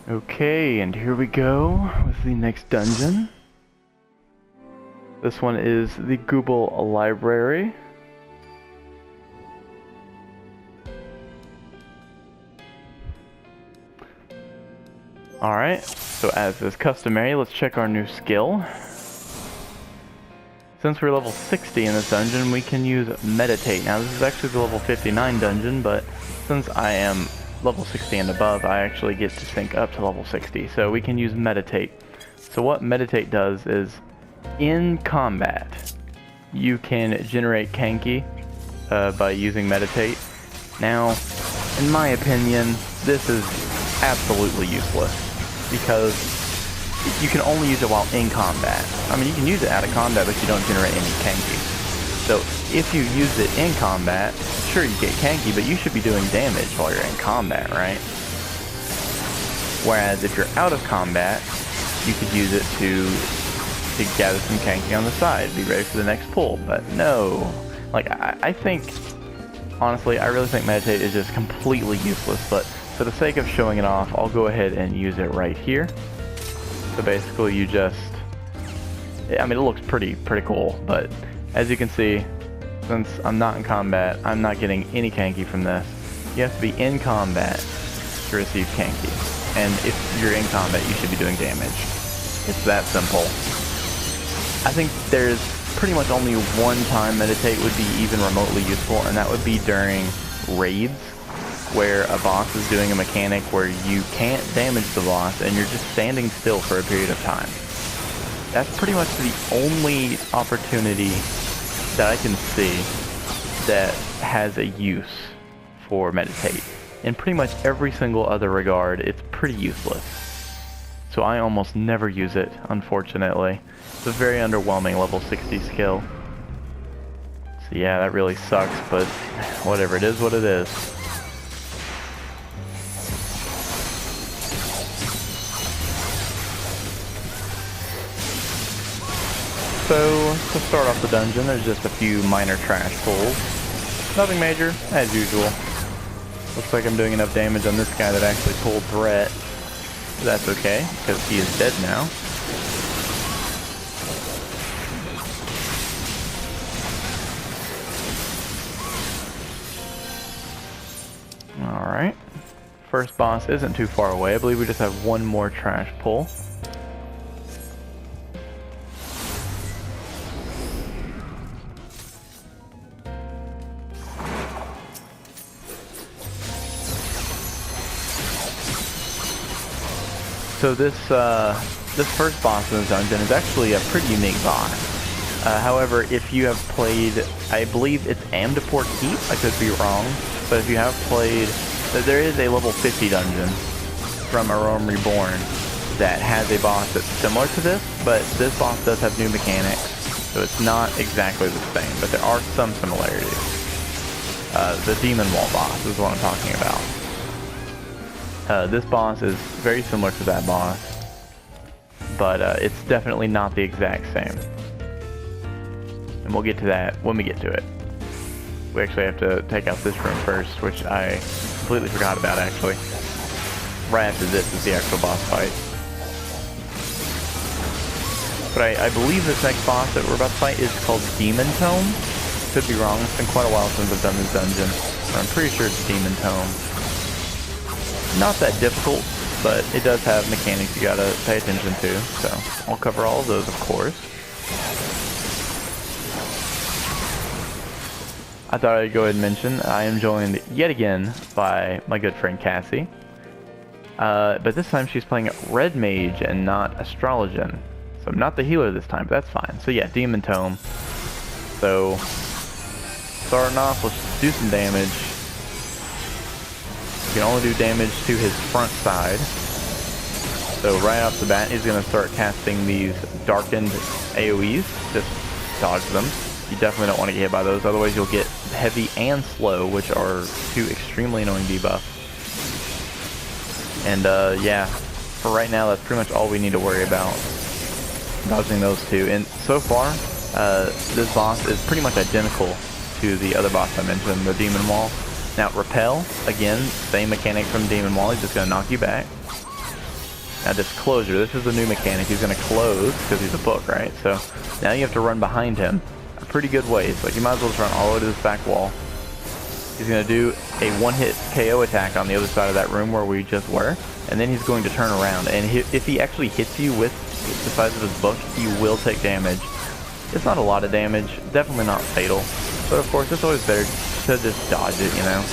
Okay, and here we go with the next dungeon. This one is the Gubal Library. Alright, so as is customary, let's check our new skill. Since we're level 60 in this dungeon, we can use Meditate. Now this is actually the level 59 dungeon, but since I am level 60 and above, I actually get to sync up to level 60, so we can use Meditate. So what Meditate does is, in combat, you can generate Kanki by using Meditate. Now, in my opinion, this is absolutely useless, because you can only use it while in combat. I mean, you can use it out of combat, but you don't generate any Kanki. So, if you use it in combat, sure you get Kanki, but you should be doing damage while you're in combat, right? Whereas if you're out of combat, you could use it to gather some Kanki on the side, be ready for the next pull. But no, like I think, honestly, I really think Meditate is just completely useless. But for the sake of showing it off, I'll go ahead and use it right here. So basically, you just, I mean, it looks pretty cool, but as you can see, since I'm not in combat, I'm not getting any Kanki from this. You have to be in combat to receive Kanki. And if you're in combat, you should be doing damage. It's that simple. I think there's pretty much only one time Meditate would be even remotely useful, and that would be during raids, where a boss is doing a mechanic where you can't damage the boss, and you're just standing still for a period of time. That's pretty much the only opportunity that I can see that has a use for Meditate. In pretty much every single other regard, it's pretty useless. So I almost never use it, unfortunately. It's a very underwhelming level 60 skill. So yeah, that really sucks, but whatever, it is what it is. So, to start off the dungeon, there's just a few minor trash pulls. Nothing major, as usual. Looks like I'm doing enough damage on this guy that actually pulled threat. That's okay, because he is dead now. Alright. First boss isn't too far away. I believe we just have one more trash pull. So this first boss in the dungeon is actually a pretty unique boss. However, if you have played, I believe it's Amdapor Keep, I could be wrong, but if you have played, there is a level 50 dungeon from A Realm Reborn that has a boss that's similar to this, but this boss does have new mechanics, so it's not exactly the same, but there are some similarities. The Demon Wall boss is what I'm talking about. This boss is very similar to that boss, but it's definitely not the exact same. And we'll get to that when we get to it. We actually have to take out this room first, which I completely forgot about, actually. Right after this is the actual boss fight. But I believe this next boss that we're about to fight is called Demon Tome. Could be wrong, it's been quite a while since I've done this dungeon, but I'm pretty sure it's Demon Tome. Not that difficult, but it does have mechanics you gotta pay attention to, so I'll cover all of those, of course. I thought I'd go ahead and mention I am joined yet again by my good friend Cassie. But this time she's playing Red Mage and not Astrologian. So I'm not the healer this time, but that's fine. So yeah, Demon Tome. So, starting off, let's do some damage. You can only do damage to his front side. So right off the bat, he's going to start casting these darkened AoEs. Just dodge them. You definitely don't want to get hit by those, otherwise you'll get heavy and slow, which are two extremely annoying debuffs. And yeah, for right now, that's pretty much all we need to worry about. Dodging those two. And so far, this boss is pretty much identical to the other boss I mentioned, the Demon Wall. Now, Repel, again, same mechanic from Demon Wall, he's just going to knock you back. Now disclosure, this is the new mechanic. He's going to close because he's a book, right? So now you have to run behind him a pretty good ways. Like you might as well just run all the way to this back wall. He's going to do a one-hit KO attack on the other side of that room where we just were, and then he's going to turn around. And if he actually hits you with the size of his book, you will take damage. It's not a lot of damage, definitely not fatal, but of course it's always better to just dodge it, you know.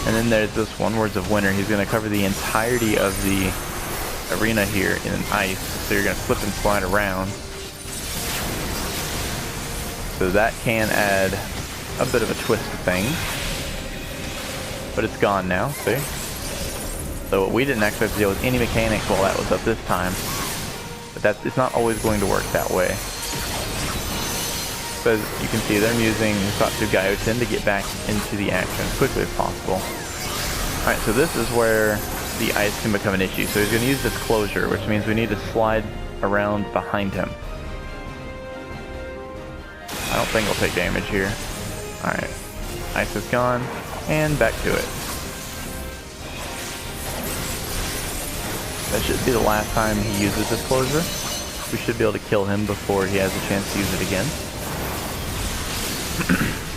And then there's this one Words of Winter. He's going to cover the entirety of the arena here in ice, so you're going to slip and slide around. So that can add a bit of a twist to things. But it's gone now, see? So we didn't actually have to deal with any mechanics while that was up this time. But it's not always going to work that way. So as you can see, they're using Satsu Gaioten to get back into the action as quickly as possible. Alright, so this is where the ice can become an issue. So he's going to use this closure, which means we need to slide around behind him. I don't think he'll take damage here. Alright, ice is gone, and back to it. That should be the last time he uses this closure. We should be able to kill him before he has a chance to use it again.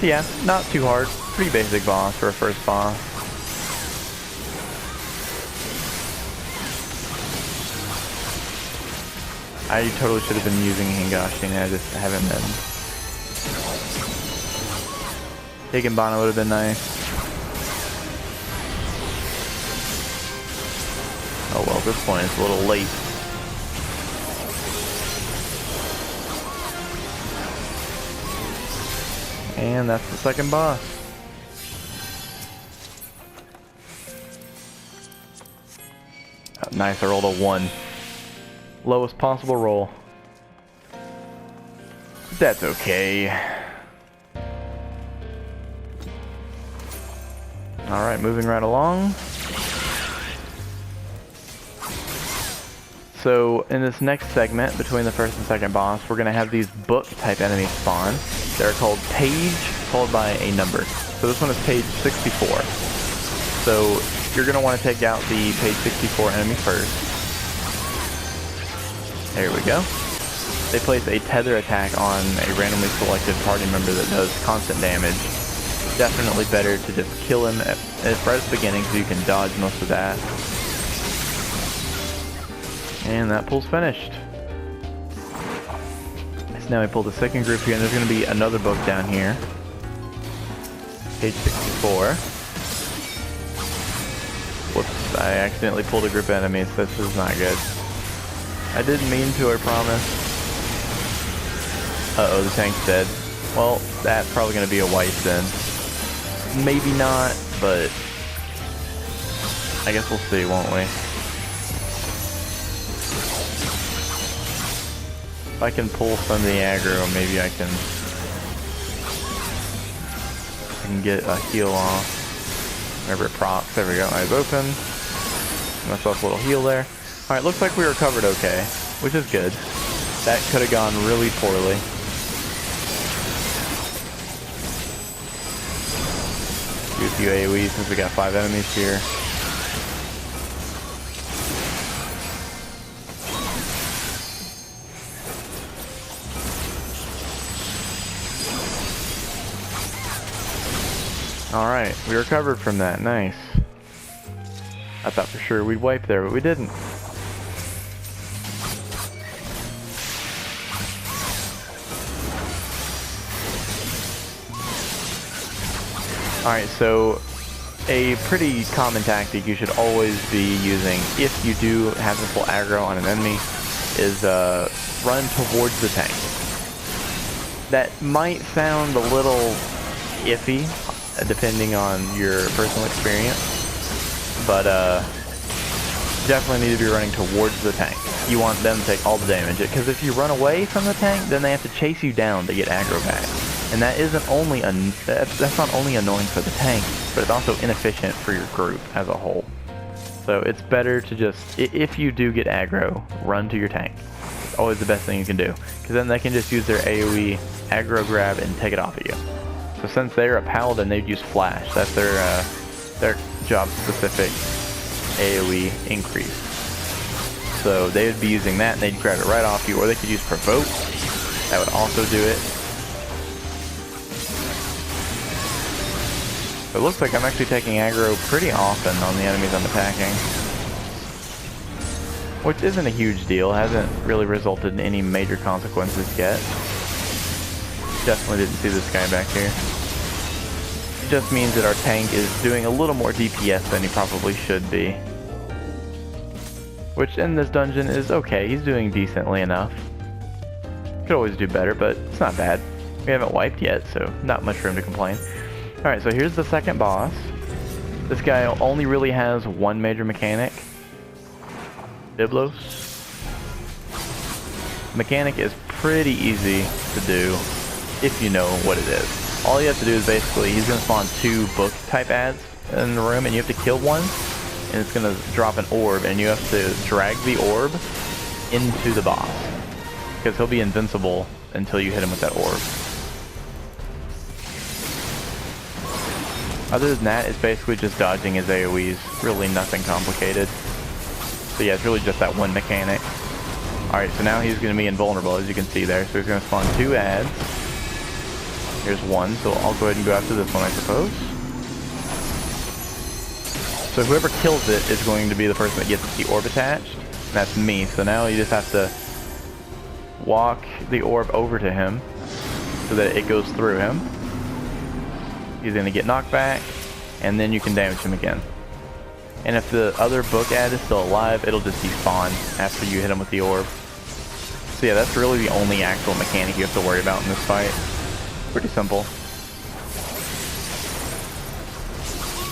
Yeah, not too hard. Pretty basic boss for a first boss. I totally should have been using Hingashi and I just haven't been. Higenbana would have been nice. Oh well, at this point it's a little late. And that's the second boss. Oh, nice, I rolled a 1. Lowest possible roll. That's okay. Alright, moving right along. So, in this next segment, between the first and second boss, we're going to have these book-type enemies spawn. They're called page, followed by a number. So this one is page 64. So, you're going to want to take out the page 64 enemy first. There we go. They place a tether attack on a randomly selected party member that does constant damage. Definitely better to just kill him right at the beginning so you can dodge most of that. And that pull's finished. So now we pull the second group here, and there's going to be another book down here. Page 64. Whoops, I accidentally pulled a group of enemies. This is not good. I didn't mean to, I promise. Uh-oh, the tank's dead. Well, that's probably going to be a wipe then. Maybe not, but I guess we'll see, won't we? If I can pull some of the aggro, maybe I can get a heal off. Whenever it procs. There we go. Eyes open. Myself a little heal there. Alright, looks like we recovered okay, which is good. That could have gone really poorly. Do a few AoEs since we got 5 enemies here. Alright, we recovered from that. Nice. I thought for sure we'd wipe there, but we didn't. Alright, so a pretty common tactic you should always be using if you do have the full aggro on an enemy is run towards the tank. That might sound a little iffy depending on your personal experience, but definitely need to be running towards the tank. You want them to take all the damage, because if you run away from the tank, then they have to chase you down to get aggro back. And that isn't only that's not only annoying for the tank, but it's also inefficient for your group as a whole. So it's better to just, if you do get aggro, run to your tank. It's always the best thing you can do, because then they can just use their AoE aggro grab and take it off of you. So since they're a paladin, they'd use flash. That's their job specific AoE increase. so they would be using that and they'd grab it right off you, or they could use Provoke. That would also do it. It looks like I'm actually taking aggro pretty often on the enemies I'm attacking. Which isn't a huge deal, hasn't really resulted in any major consequences yet. Definitely didn't see this guy back here. It just means that our tank is doing a little more DPS than he probably should be. Which in this dungeon is okay, he's doing decently enough. Could always do better, but it's not bad. We haven't wiped yet, so not much room to complain. Alright, so here's the second boss. This guy only really has one major mechanic. Biblos. Mechanic is pretty easy to do if you know what it is. All you have to do is basically, he's going to spawn 2 book type ads in the room and you have to kill one and it's going to drop an orb and you have to drag the orb into the boss. Because he'll be invincible until you hit him with that orb. Other than that, it's basically just dodging his AoEs. Really nothing complicated. So yeah, it's really just that one mechanic. Alright, so now he's going to be invulnerable, as you can see there. So he's going to spawn 2 ads. Here's one, so I'll go ahead and go after this one, I suppose. So whoever kills it is going to be the person that gets the orb attached. And that's me, so now you just have to walk the orb over to him so that it goes through him. He's going to get knocked back, and then you can damage him again. And if the other book ad is still alive, it'll just despawn after you hit him with the orb. So yeah, that's really the only actual mechanic you have to worry about in this fight. Pretty simple.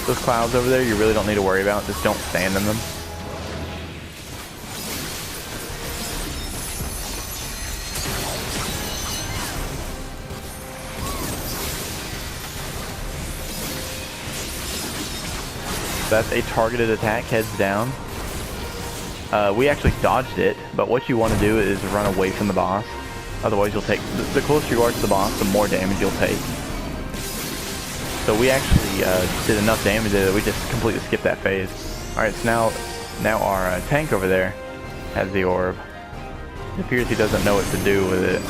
Those clouds over there, you really don't need to worry about. Just don't stand in them. That's a targeted attack, heads down. We actually dodged it, but what you want to do is run away from the boss. Otherwise you'll take, the closer you are to the boss, the more damage you'll take. So we actually did enough damage that we just completely skipped that phase. Alright, so now our tank over there has the orb. It appears he doesn't know what to do with it.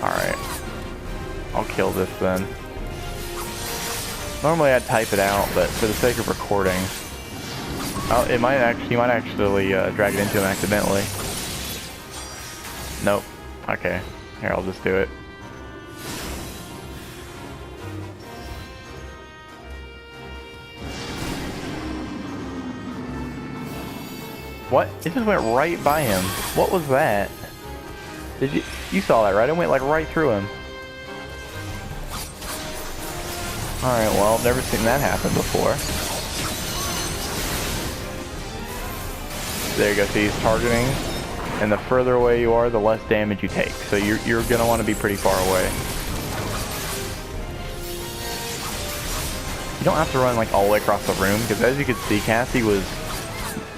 Alright. I'll kill this then. Normally I'd type it out, but for the sake of recording, you might actually drag it into him accidentally. Nope. Okay. Here, I'll just do it. What? It just went right by him. What was that? Did you saw that, right? It went like right through him. Alright, well, I've never seen that happen before. There you go, see, he's targeting, and the further away you are, the less damage you take. So you're gonna want to be pretty far away. You don't have to run like all the way across the room, because as you can see, Cassie was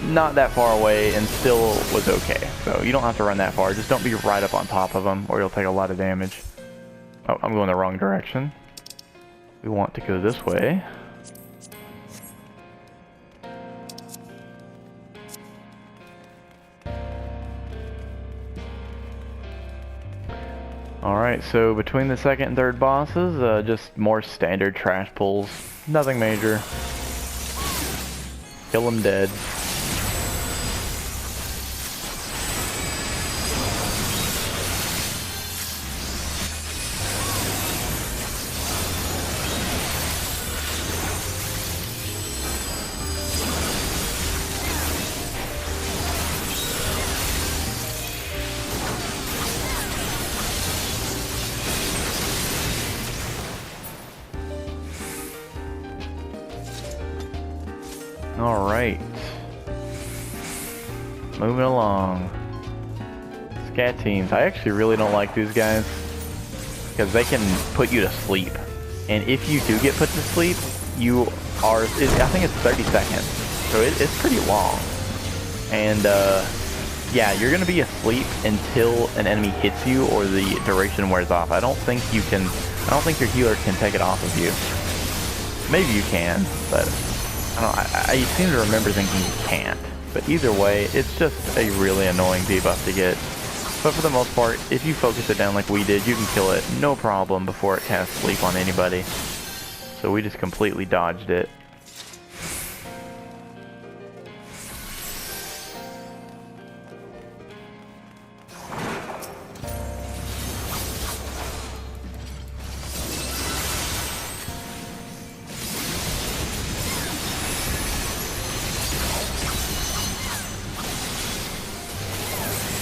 not that far away and still was okay. So you don't have to run that far, just don't be right up on top of him, or you'll take a lot of damage. Oh, I'm going the wrong direction. We want to go this way. Alright, so between the second and third bosses, just more standard trash pulls. Nothing major. Kill them dead. Alright. Moving along. Scat teams. I actually really don't like these guys, because they can put you to sleep. And if you do get put to sleep, you are, I think it's 30 seconds. So it's pretty long. And yeah, you're going to be asleep until an enemy hits you or the duration wears off. I don't think your healer can take it off of you. Maybe you can, but I don't know, I seem to remember thinking you can't. But either way, it's just a really annoying debuff to get. But for the most part, if you focus it down like we did, you can kill it no problem before it casts sleep on anybody. So we just completely dodged it.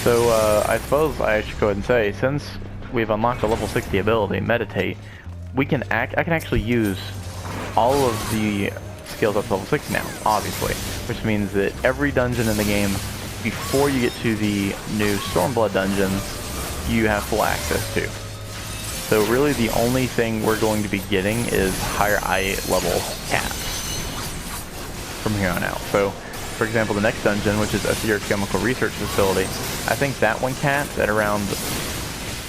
So, I suppose I should go ahead and say, since we've unlocked a level 60 ability, Meditate, I can actually use all of the skills up to level 60 now, obviously. Which means that every dungeon in the game, before you get to the new Stormblood dungeons, you have full access to. So really the only thing we're going to be getting is higher eye level caps from here on out. So, for example, the next dungeon, which is a Chemical Research Facility, I think that one caps at around,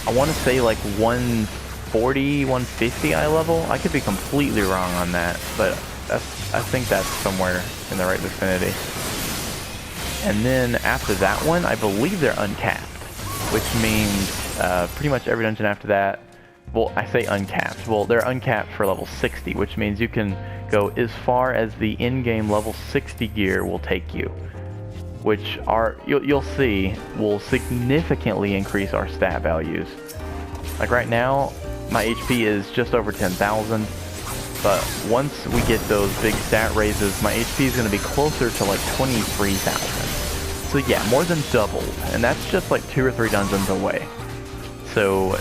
I want to say like 140, 150 eye level. I could be completely wrong on that, but I think that's somewhere in the right vicinity. And then after that one, I believe they're uncapped, which means pretty much every dungeon after that, well, I say uncapped. Well, they're uncapped for level 60, which means you can go as far as the in-game level 60 gear will take you, which are, you'll see, will significantly increase our stat values. Like right now, my HP is just over 10,000, but once we get those big stat raises, my HP is going to be closer to like 23,000. So yeah, more than doubled, and that's just like 2 or 3 dungeons away. So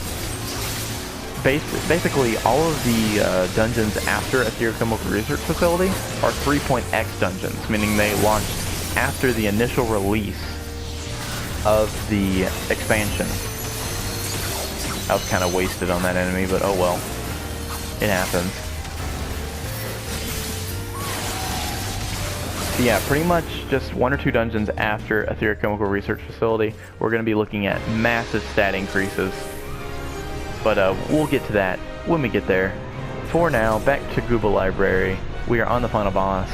basically, all of the dungeons after a Chemical Research Facility are 3.x dungeons, meaning they launched after the initial release of the expansion. I was kind of wasted on that enemy, but oh well. It happens. So yeah, pretty much just 1 or 2 dungeons after a Chemical Research Facility, we're going to be looking at massive stat increases. But we'll get to that when we get there. For now, back to Gubal Library. We are on the final boss,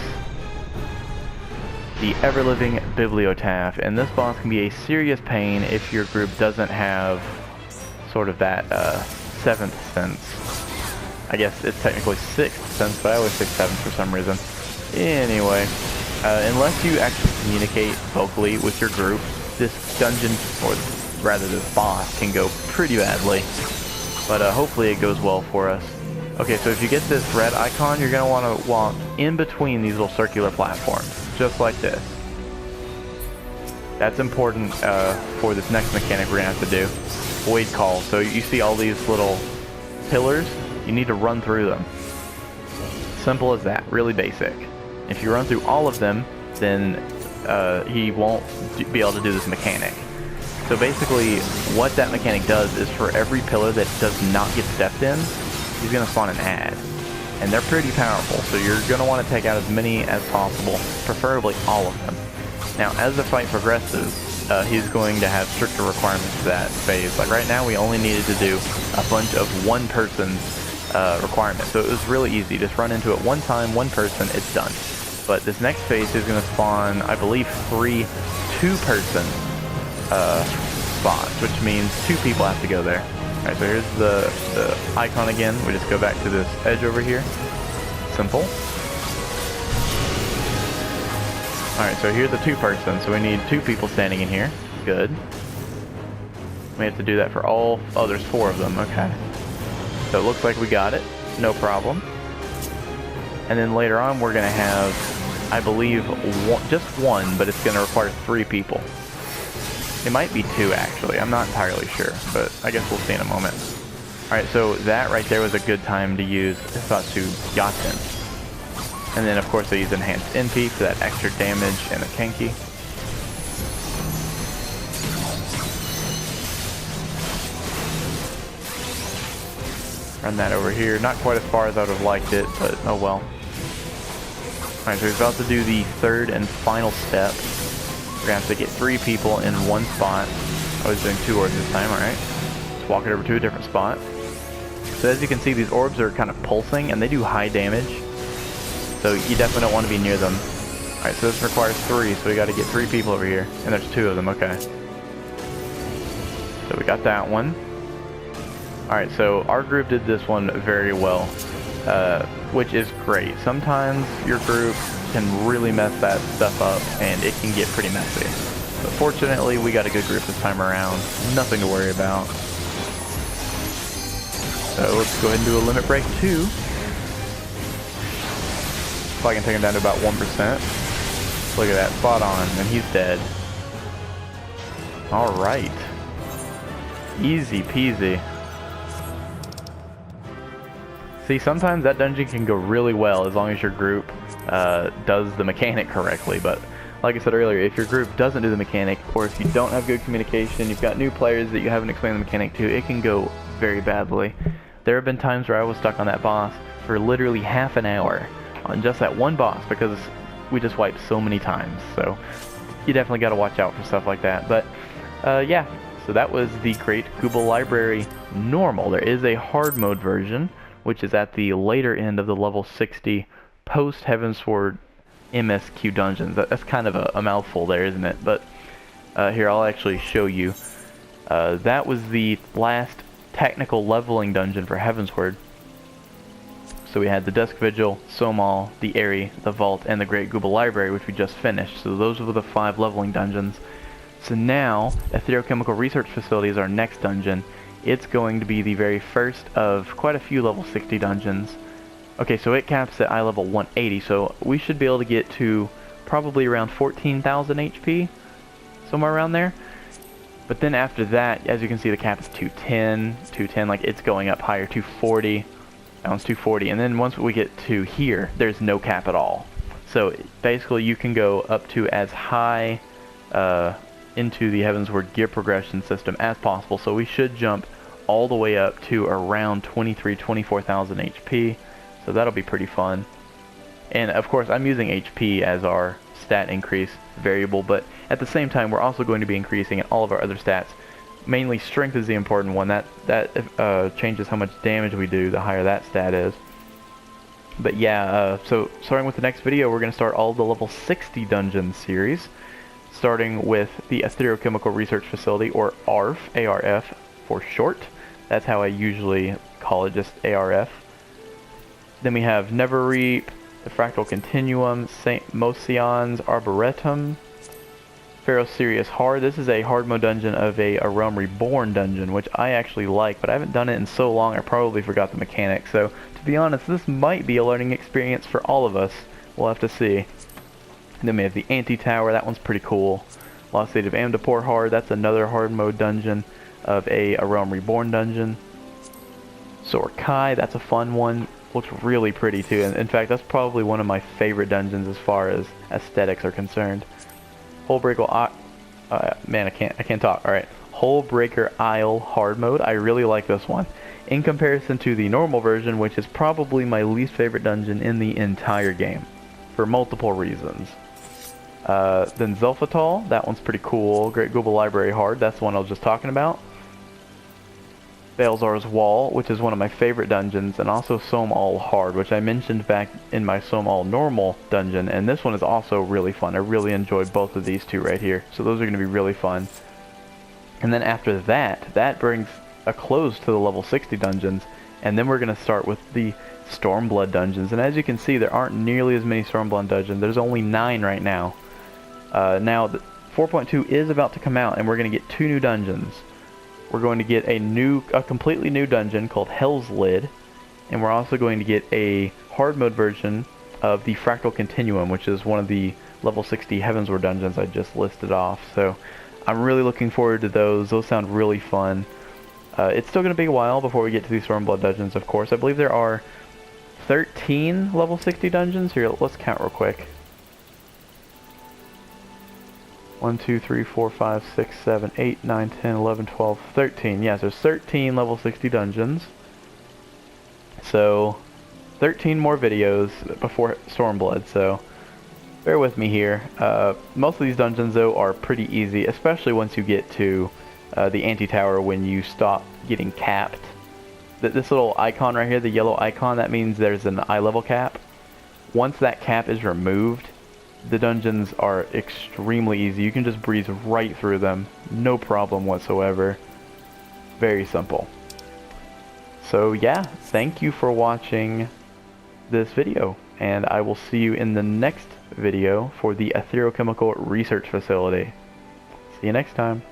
the ever-living Bibliotaph, and this boss can be a serious pain if your group doesn't have sort of that 7th sense. I guess it's technically 6th sense, but I always say 7th for some reason. Anyway, unless you actually communicate vocally with your group, this dungeon, or rather this boss, can go pretty badly. But hopefully it goes well for us. Okay, so if you get this red icon, you're going to want to walk in between these little circular platforms, just like this. That's important for this next mechanic we're going to have to do. Void Call. So you see all these little pillars, you need to run through them. Simple as that, really basic. If you run through all of them, then he won't be able to do this mechanic. So basically, what that mechanic does is for every pillar that does not get stepped in, he's going to spawn an ad. And they're pretty powerful, so you're going to want to take out as many as possible, preferably all of them. Now, as the fight progresses, he's going to have stricter requirements for that phase. Like right now, we only needed to do a bunch of one person's requirements. So it was really easy. Just run into it one time, one person, it's done. But this next phase is going to spawn, I believe, 3 two-person spots, which means 2 people have to go there. Alright, so here's the icon again. We just go back to this edge over here. Simple. Alright, so here's the 2-person, so we need 2 people standing in here. Good. We have to do that for all... oh, there's 4 of them, okay. So it looks like we got it. No problem. And then later on we're going to have, I believe, just 1, but it's going to require 3 people. It might be 2 actually, I'm not entirely sure, but I guess we'll see in a moment. Alright, so that right there was a good time to use Satsu Yaten. And then of course I use Enhanced NP for that extra damage and the Kenki. Run that over here, not quite as far as I would have liked it, but oh well. Alright, so we're about to do the 3rd and final step. We're going to have to get 3 people in one spot. I was doing 2 orbs this time, alright. Let's walk it over to a different spot. So as you can see, these orbs are kind of pulsing, and they do high damage. so you definitely don't want to be near them. Alright, so this requires 3, so we got to get 3 people over here. And there's 2 of them, okay. So we got that one. Alright, so our group did this one very well, which is great. Sometimes your group can really mess that stuff up, and it can get pretty messy. But fortunately, we got a good group this time around. Nothing to worry about. So let's go ahead and do a limit break 2. So I can take him down to about 1%. Look at that, spot on, and he's dead. Alright. Easy peasy. See, sometimes that dungeon can go really well as long as your group does the mechanic correctly, but like I said earlier, if your group doesn't do the mechanic, or if you don't have good communication, you've got new players that you haven't explained the mechanic to, it can go very badly. There have been times where I was stuck on that boss for literally half an hour on just that one boss because we just wiped so many times, so you definitely got to watch out for stuff like that. But yeah, so that was the Great Gubal Library normal. There is a hard mode version, which is at the later end of the level 60 post Heavensward MSQ dungeons. That's kind of a mouthful there, isn't it? But here, I'll actually show you. That was the last technical leveling dungeon for Heavensward. So we had the Dusk Vigil, Somal, the Eyrie, the Vault, and the Great Gubal Library, which we just finished. So those were the 5 leveling dungeons. So now, Etherochemical Research Facility is our next dungeon. It's going to be the very first of quite a few level 60 dungeons. Okay, so it caps at eye level 180, so we should be able to get to probably around 14,000 HP, somewhere around there. But then after that, as you can see, the cap is 210, like it's going up higher, 240, that one's 240, and then once we get to here, there's no cap at all. So basically you can go up to as high into the Heavensward gear progression system as possible, so we should jump all the way up to around 24,000 HP, so that'll be pretty fun. And of course I'm using HP as our stat increase variable, but at the same time we're also going to be increasing all of our other stats. Mainly strength is the important one. That changes how much damage we do, the higher that stat is. But yeah, so starting with the next video, we're going to start all the level 60 dungeon series, starting with the Etherochemical Research Facility, or ARF, A-R-F for short. That's how I usually call it, just ARF. Then we have Neverreap, the Fractal Continuum, St. Mocion's Arboretum, Pharaoh's Serious Hard. This is a hard mode dungeon of a Realm Reborn dungeon, which I actually like, but I haven't done it in so long I probably forgot the mechanics. So, to be honest, this might be a learning experience for all of us. We'll have to see. And then we have the Anti-Tower. That one's pretty cool. Lost State of Amdapor Hard. That's another hard mode dungeon of a Realm Reborn dungeon. Sorkai. That's a fun one. Looks really pretty too. And in fact, that's probably one of my favorite dungeons as far as aesthetics are concerned. Hullbreaker, man, I can't talk. All right, Hullbreaker Isle hard mode. I really like this one, in comparison to the normal version, which is probably my least favorite dungeon in the entire game, for multiple reasons. Then Zelphatal, that one's pretty cool. Great Gubal Library hard. That's the one I was just talking about. Balzar's Wall, which is one of my favorite dungeons, and also Somal hard, which I mentioned back in my Somal normal dungeon, and this one is also really fun. I really enjoyed both of these two right here, so those are going to be really fun. And then after that brings a close to the level 60 dungeons, and then we're going to start with the Stormblood dungeons, and as you can see, there aren't nearly as many Stormblood dungeons. There's only 9 right now. Now, 4.2 is about to come out, and we're going to get 2 new dungeons. We're going to get a completely new dungeon called Hell's Lid, and we're also going to get a hard mode version of the Fractal Continuum, which is one of the level 60 Heavensward dungeons I just listed off. So I'm really looking forward to those. Those sound really fun. It's still going to be a while before we get to these Stormblood dungeons, of course. I believe there are 13 level 60 dungeons. Here, let's count real quick. 1, 2, 3, 4, 5, 6, 7, 8, 9, 10, 11, 12, 13. Yes, there's 13 level 60 dungeons. So, 13 more videos before Stormblood, so bear with me here. Most of these dungeons, though, are pretty easy, especially once you get to the Anti-Tower when you stop getting capped. This little icon right here, the yellow icon, that means there's an eye level cap. Once that cap is removed, the dungeons are extremely easy. You can just breeze right through them, no problem whatsoever. Very simple. So yeah, thank you for watching this video, and I will see you in the next video for the Etherochemical Research Facility. See you next time.